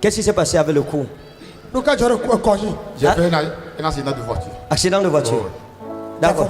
Qu'est-ce qui s'est passé avec le coup? J'ai fait un accident de voiture. Accident de voiture. D'accord.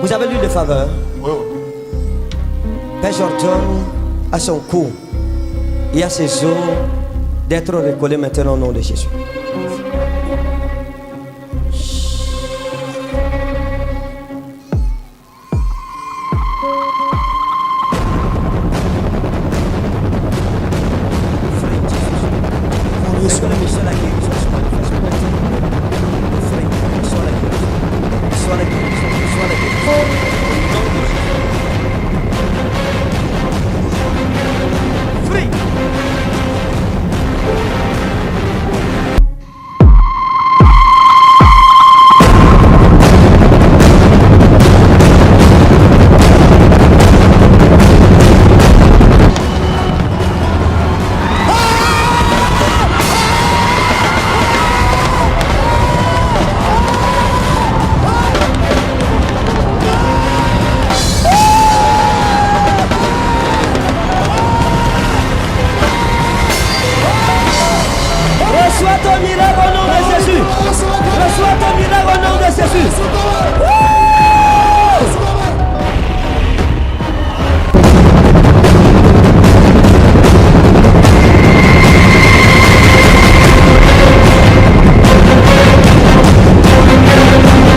Vous avez lu de faveur? Oui. Père Jordan a son coup et à ses os d'être recollés maintenant au nom de Jésus. Reçois ton miracle au nom de Jésus. Reçois ton miracle au nom de Jésus.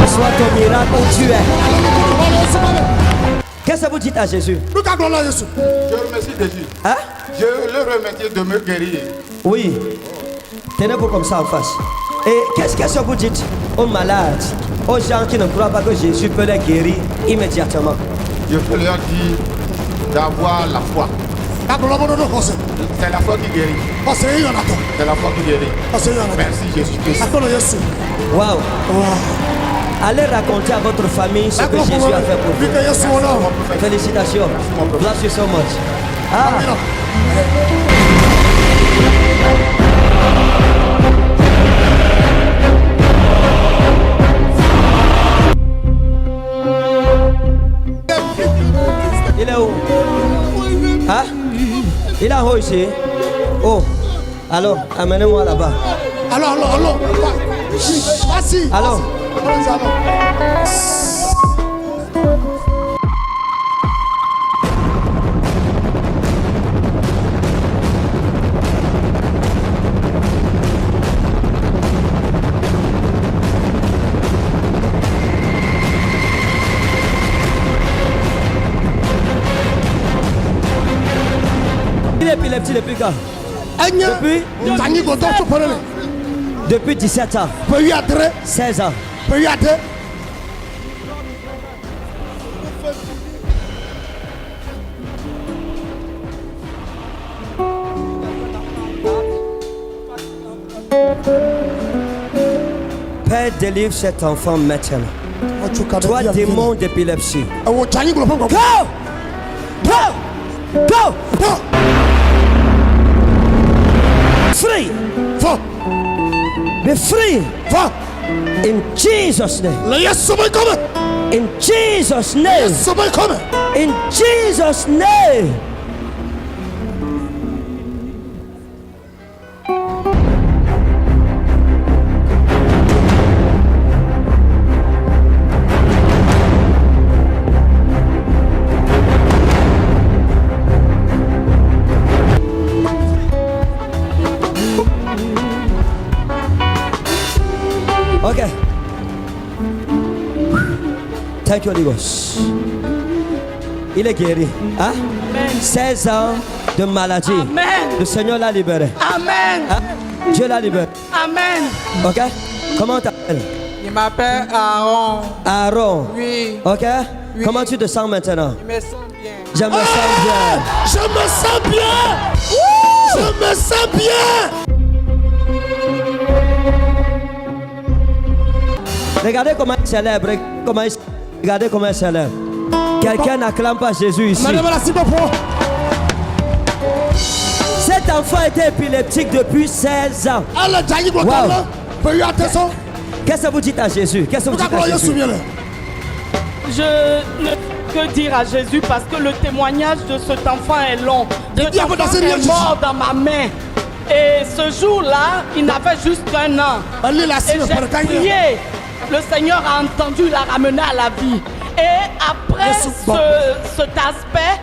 Reçois ton miracle où tu es. Qu'est-ce que vous dites à Jésus? Je remercie Jésus. Hein? Je le remercie de me guérir. Oui. Tenez-vous comme ça en face. Et qu'est-ce que vous dites aux malades, aux gens qui ne croient pas que Jésus peut les guérir immédiatement? Je peux leur dire d'avoir la foi. C'est la foi qui guérit. C'est la foi qui guérit. Merci Jésus-Christ. Waouh. Allez raconter à votre famille ce que Jésus a fait pour vous. Félicitations. Bless you so much. Il est où? Hein? Il est en haut ici. Oh. Alors, amenez-moi là-bas. Alors. Assis. Alors. Il est épileptique depuis quand? Depuis 17 ans. 16 ans. Père, délivre cet enfant maintenant. Toi, démon d'épilepsie. Go! Go! Go! Free! Be free! In Jesus' name. In Jesus' name. In Jesus' name. Thank you, Holy Ghost. Il est guéri. Hein? 16 ans de maladie. Amen. Le Seigneur l'a libéré. Amen. Hein? Dieu l'a libéré. Amen. Ok? Comment t'appelles? Il m'appelle Aaron. Aaron. Oui. Ok? Oui. Comment tu te sens maintenant? Je me sens bien. Je me sens bien. Je me sens bien. Je me sens bien. Regardez comment il célèbre. Regardez comment il célèbre. Quelqu'un n'acclame pas Jésus ici. Madame la Sibopo. Cet enfant était épileptique depuis 16 ans. Allah Jaï Wow. Botala. Fais attention. Qu'est-ce que vous dites à Jésus? Qu'est-ce que vous dites à Jésus? Je ne peux que dire à Jésus parce que le témoignage de cet enfant est long. Cet enfant est mort dans ma main. Et ce jour-là, il n'avait juste qu'un an. Et j'ai prié. Le Seigneur a entendu la ramener à la vie. Et après cet aspect,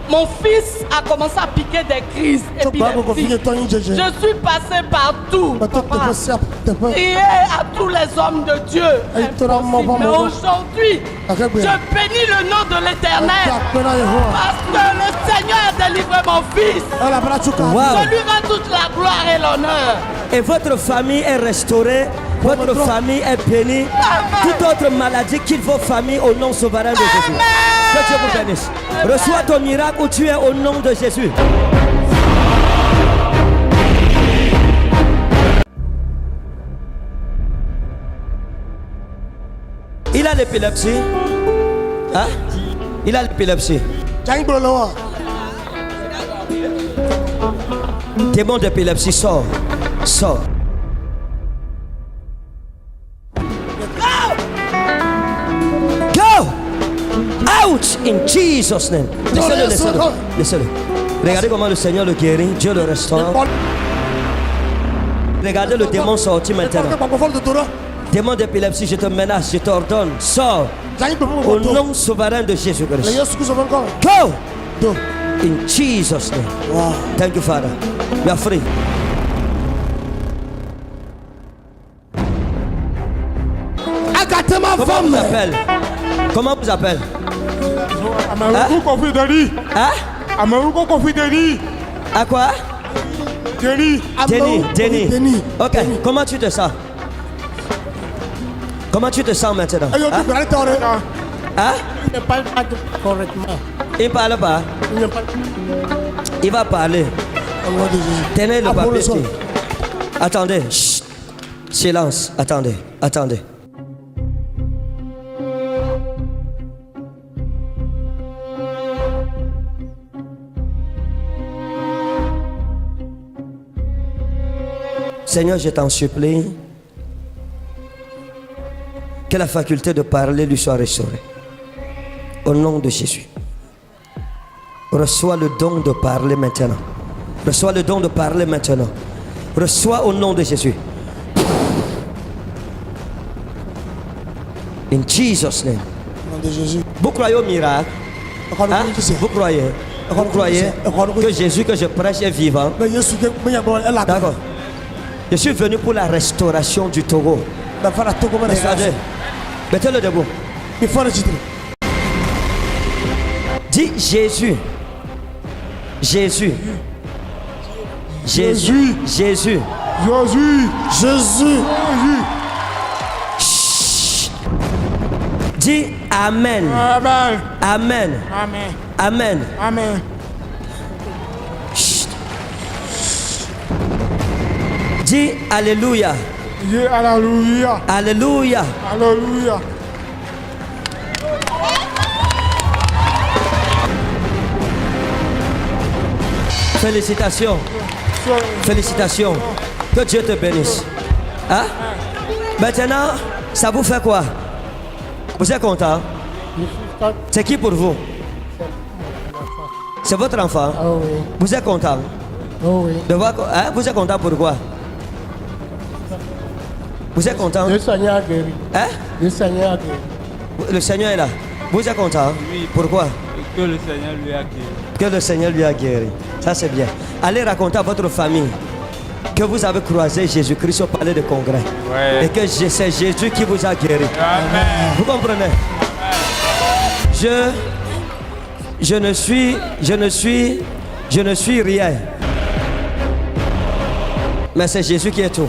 mon fils a commencé à piquer des crises épileptiques. Je suis passé partout. Prier à tous les hommes de Dieu. Impossible. Mais aujourd'hui, je bénis le nom de l'Éternel. Parce que le Seigneur a délivré mon fils. Wow. Je lui rends toute la gloire et l'honneur. Et votre famille est restaurée. Votre famille est bénie. Toute autre maladie quitte vos familles au nom souverain de Jésus. Que Dieu vous bénisse. Reçois ton miracle où tu es au nom de Jésus. Il a l'épilepsie. Hein? Il a l'épilepsie. Démon d'épilepsie, sort. Sort. Go! Out in Jesus' name. Laissez-le, laissez-le. Laissez-le. Regardez comment le Seigneur le guérit. Dieu le restaure. Regardez le démon sorti maintenant. Démon d'épilepsie, je te menace, je t'ordonne. Sors. Au nom souverain de Jésus-Christ. Go! In Jesus' name. Wow. Thank you, Father. You are free. Comment vous appelez? Comment vous appelez? À quoi? Denis. Ok. Comment tu te sens? Comment tu te sens maintenant? Hein? Il ne parle pas correctement. Il ne parle pas. Il va parler. Tenez le papier. Attendez. Chut. Silence. Attendez. Attendez. Seigneur, je t'en supplie que la faculté de parler lui soit restaurée. Au nom de Jésus. Reçois le don de parler maintenant. Reçois le don de parler maintenant. Reçois au nom de Jésus. In Jesus' name. Vous croyez au miracle? Hein? Vous croyez? Vous croyez que Jésus que je prêche est vivant? D'accord. Je suis venu pour la restauration du Togo. Regardez. Mettez-le debout. Dis Jésus. Jésus. Jésus. Jésus. Jésus. Chut. Dis Amen. Amen. Amen. Amen. Amen. Amen. Chut. Dis Alléluia. Alléluia. Alléluia. Alléluia. Félicitations. Félicitations. Que Dieu te bénisse. Hein? Maintenant, ça vous fait quoi? Vous êtes content? C'est qui pour vous? C'est votre enfant? Oh oui. Vous êtes content? Oh oui. De voir, hein? Vous êtes content pourquoi? Vous êtes content? Le Seigneur a guéri. Hein? Le Seigneur a guéri. Le Seigneur est là. Vous êtes content? Oui. Pourquoi? Que le Seigneur lui a guéri. Que le Seigneur lui a guéri. Ça c'est bien. Allez raconter à votre famille que vous avez croisé Jésus-Christ au palais de congrès. Ouais. Et que c'est Jésus qui vous a guéri. Amen. Vous comprenez? Amen. Je ne suis rien. Mais c'est Jésus qui est tout.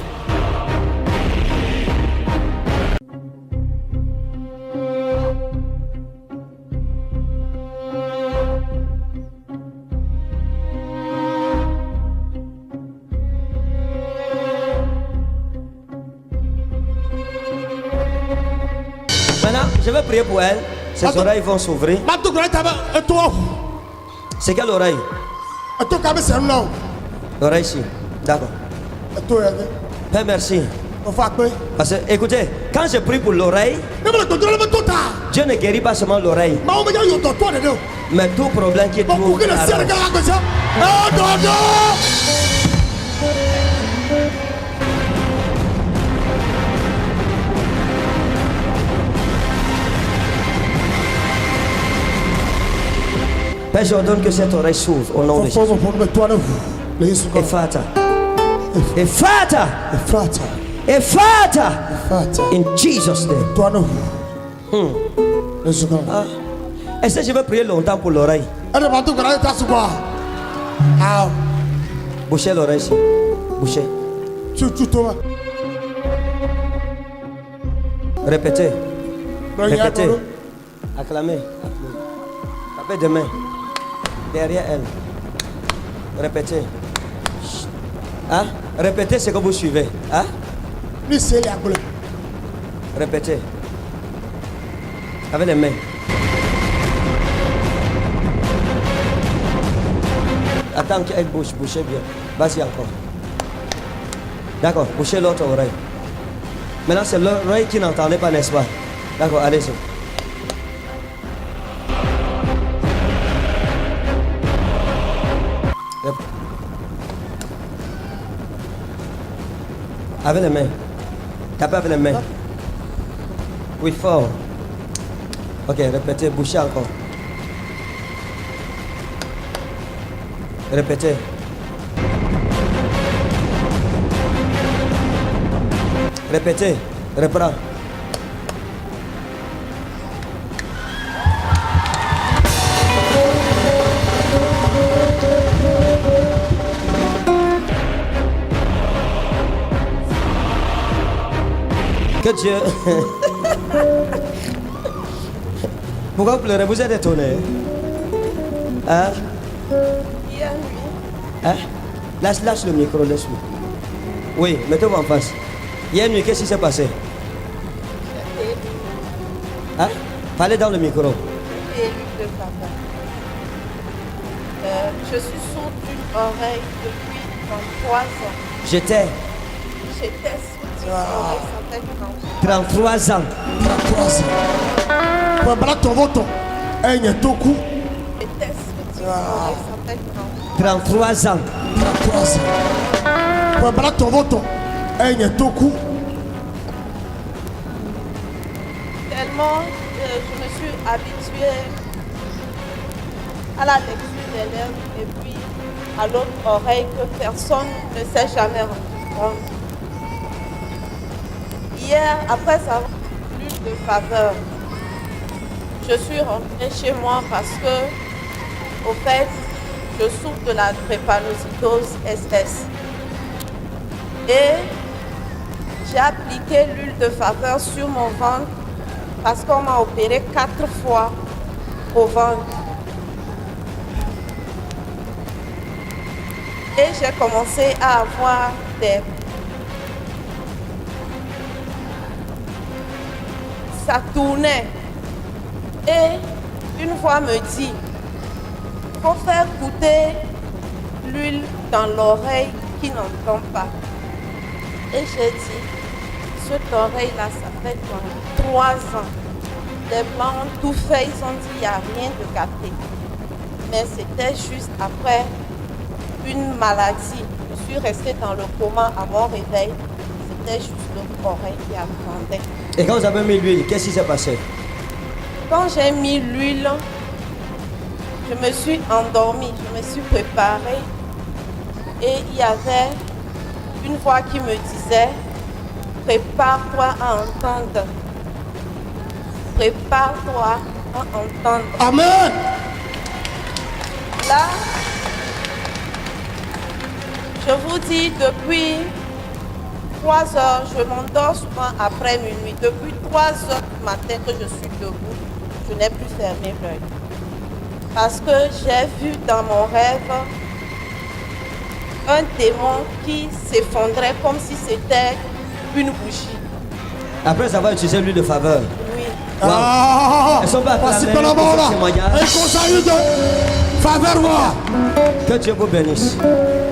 Maintenant, je vais prier pour elle. Ses oreilles vont s'ouvrir. C'est quelle oreille? L'oreille ici. D'accord. Père, merci. Parce que, écoutez, quand je prie pour l'oreille, Dieu ne guérit pas seulement l'oreille, mais tout problème qui trouve la rage. Père, j'ordonne que cette oreille s'ouvre au nom de Jésus. Ephata. Ephata. Ephata. In Jesus' name. Est-ce que je vais prier longtemps pour l'oreille? Bouchez l'oreille ici. Bouchez. Répétez. Répétez. Acclamez. Tapez des mains. Derrière elle. Répétez. Hein? Répétez ce que vous suivez. Hein? Répétez. Avec les mains. Attends qu'elle bouge. Bouchez bien. Vas-y encore. D'accord. Bouchez l'autre oreille. Maintenant, c'est l'oreille qui n'entendait pas, n'est-ce pas? D'accord. Allez-y. Avec les mains. Tapez avec les mains. Oui, fort. Ok, répétez, bouchez encore. Répétez. Répétez. Reprends. Que Dieu. Pourquoi vous pleurez? Vous êtes étonné? Hein? Hein? Lâche le micro, laisse-le. Oui, mettez-vous en face. Hier nuit, qu'est-ce qui s'est passé? Hein? Parlez dans le micro. Je suis sourde d'une oreille depuis 33 ans. J'étais sourde d'une oreille, ça fait 33 ans. 33 ans. Tellement je me suis habituée à la lecture des lèvres et puis à l'autre oreille que personne ne s'est jamais rendu compte. Hier, après avoir lu de faveur, je suis rentrée chez moi parce que, au fait, je souffre de la drépanocytose SS. Et j'ai appliqué l'huile de faveur sur mon ventre parce qu'on m'a opéré 4 fois au ventre. Et j'ai commencé à avoir des... Ça tournait. Et une voix me dit, il faut faire goûter l'huile dans l'oreille qui n'entend pas. Et j'ai dit, cette oreille-là, ça fait 3 ans. Les blancs ont tout fait, ils ont dit, il n'y a rien de gâté. Mais c'était juste après une maladie. Je suis restée dans le coma à mon réveil. C'était juste l'autre oreille qui attendait. Et quand vous avez mis l'huile, qu'est-ce qui s'est passé? Quand j'ai mis l'huile, je me suis endormie, je me suis préparée. Et il y avait une voix qui me disait, prépare-toi à entendre. Prépare-toi entendre. Amen. Là, je vous dis, depuis 3 heures, je m'endors souvent après minuit. Depuis 3 heures du matin que je suis debout, je n'ai plus fermé l'œil. Parce que j'ai vu dans mon rêve un démon qui s'effondrait comme si c'était une bougie. Après avoir utilisé l'huile de faveur. Oui. Wow. Elles sont pas acclamées pour ce témoignage. Que Dieu vous bénisse.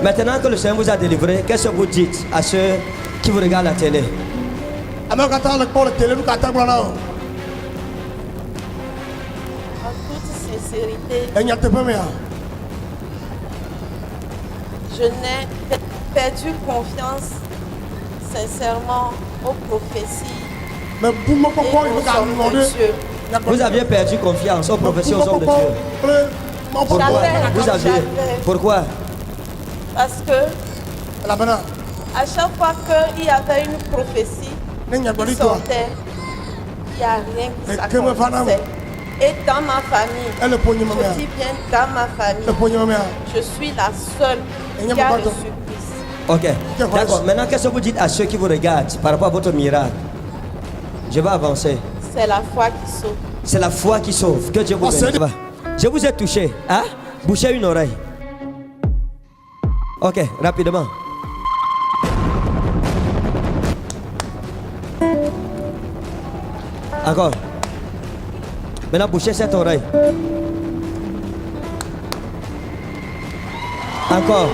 Maintenant que le Seigneur vous a délivré, qu'est-ce que vous dites à ceux qui vous regardent à la télé? En toute sincérité, je n'ai perdu confiance sincèrement aux prophéties et aux hommes de Dieu. Vous aviez perdu confiance aux prophéties, aux hommes de Dieu. Pourquoi? Vous aviez. Pourquoi? Parce que à chaque fois qu'il y avait une prophétie qui sortait, il n'y a rien qui s'accomplissait. Et dans ma famille, je dis bien dans ma famille, je suis la seule qui a reçu Christ. Ok, d'accord. Maintenant, qu'est-ce que vous dites à ceux qui vous regardent par rapport à votre miracle? Je vais avancer. C'est la foi qui sauve. C'est la foi qui sauve. Que Dieu vous bénisse. Je vous ai touché. Hein? Bouchez une oreille. Ok, rapidement. Encore. Maintenant, bouchez cette oreille. Encore.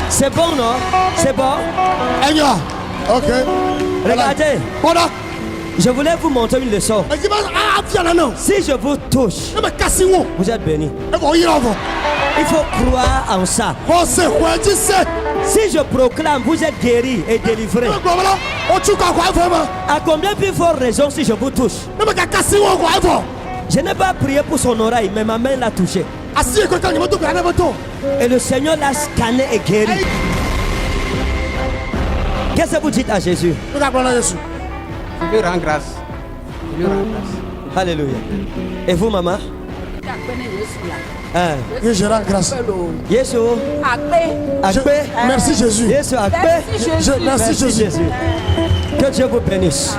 C'est bon, non? C'est bon? Ok. Regardez. Je voulais vous montrer une leçon. Si je vous touche, vous êtes béni. Il faut croire en ça. Si je proclame, vous êtes guéri et délivré. À combien plus forte raison si je vous touche? Je n'ai pas prié pour son oreille, mais ma main l'a touché. Et le Seigneur l'a scanné et guéri. Qu'est-ce que vous dites à Jésus? Je lui rends grâce. Je lui rends grâce. Alléluia. Et vous, maman? Hein? Je rends grâce. Yesu. Akpe. Merci Jésus. Yesu Akpe. Merci Jésus. Que Dieu vous bénisse.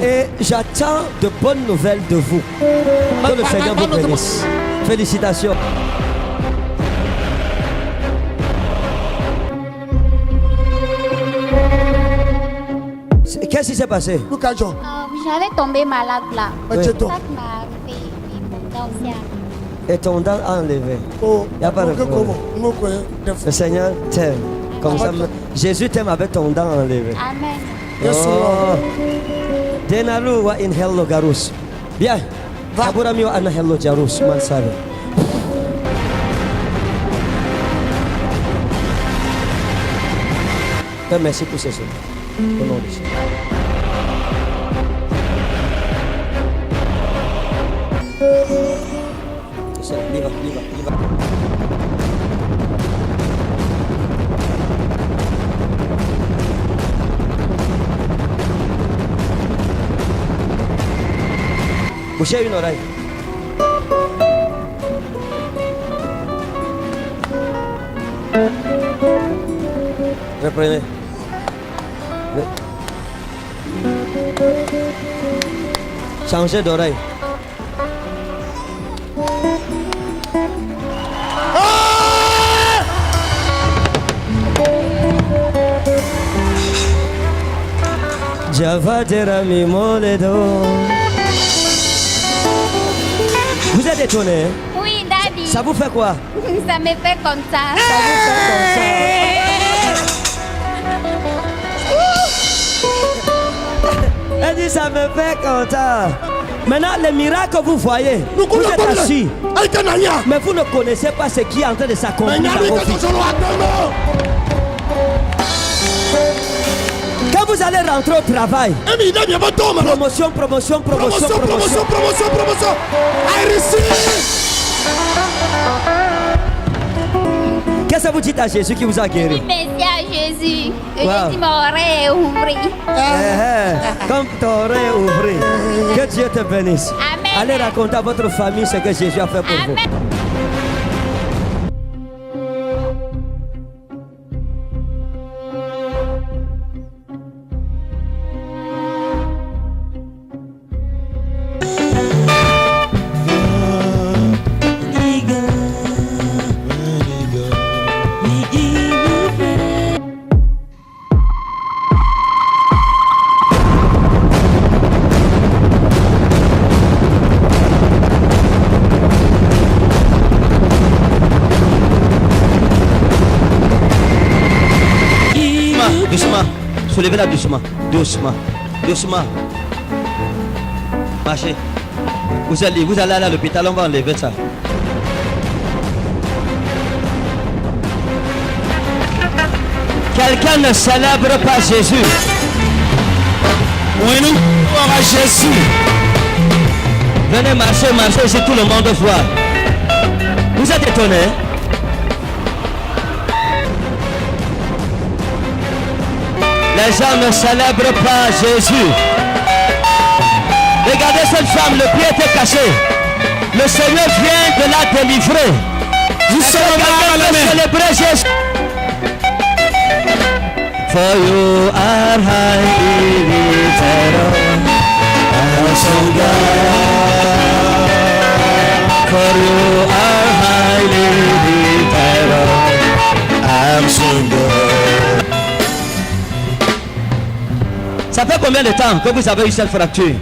Et j'attends de bonnes nouvelles de vous. Que le Seigneur vous bénisse. Félicitations. Qu'est-ce qui s'est passé? J'avais tombé malade là. Oui. Ça m'a fait mon dent aussi. Et ton dent enlevé. Il n'y a pas de problème. Le Seigneur t'aime. Comme ça, Jésus t'aime avec ton dent enlevé. Amen. Oh. Denalu wa in hello garus. Bien. Kaburamio an hello jarus mansabe. Merci pour ce soir. Au nom de Jésus. Liva. Bouchez une oreille. Reprenez. Changez d'oreille. Java Jerami Moledo. Vous êtes étonné? Oui, Daddy. Ça vous fait quoi? Ça me fait comme ça. Ça vous fait comme ça. Elle dit ça me fait content. Maintenant, les miracles que vous voyez, vous êtes assis. Mais vous ne connaissez pas ce qui est en train de s'accomplir dans vos vies. Quand vous allez rentrer au travail, promotion. Qu'est-ce que vous dites à Jésus qui vous a guéri? Merci à Jésus. Que Wow. Jésus m'aurait ouvert. Comme t'aurais ouvert. Que Dieu te bénisse. Amen. Allez raconter à votre famille ce que Jésus a fait pour vous. Amen. Doucement. Soulevez-la doucement. Doucement. Doucement. Marchez. Vous allez aller à l'hôpital, on va enlever ça. Quelqu'un ne célèbre pas Jésus. Oui, nous à Jésus. Venez marcher, si tout le monde voit. Vous êtes étonnés? Les gens ne célèbrent pas Jésus. Regardez cette femme, le pied était caché. Le Seigneur vient de la délivrer. Vous célébrer Jésus. For you are highly lifted up, awesome God. For you are highly lifted up, awesome God. Ça fait combien de temps que vous avez eu cette fracture?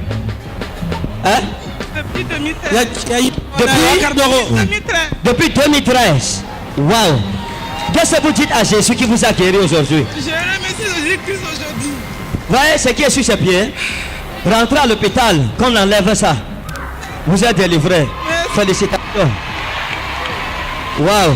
Hein? Depuis 2013. Depuis 2013. Wow. Qu'est-ce que vous dites à Jésus qui vous a guéri aujourd'hui? Je remercie Jésus-Christ aujourd'hui. Voyez ce qui est sur ses pieds. Rentrez à l'hôpital, qu'on enlève ça. Vous êtes délivré. Félicitations. Wow.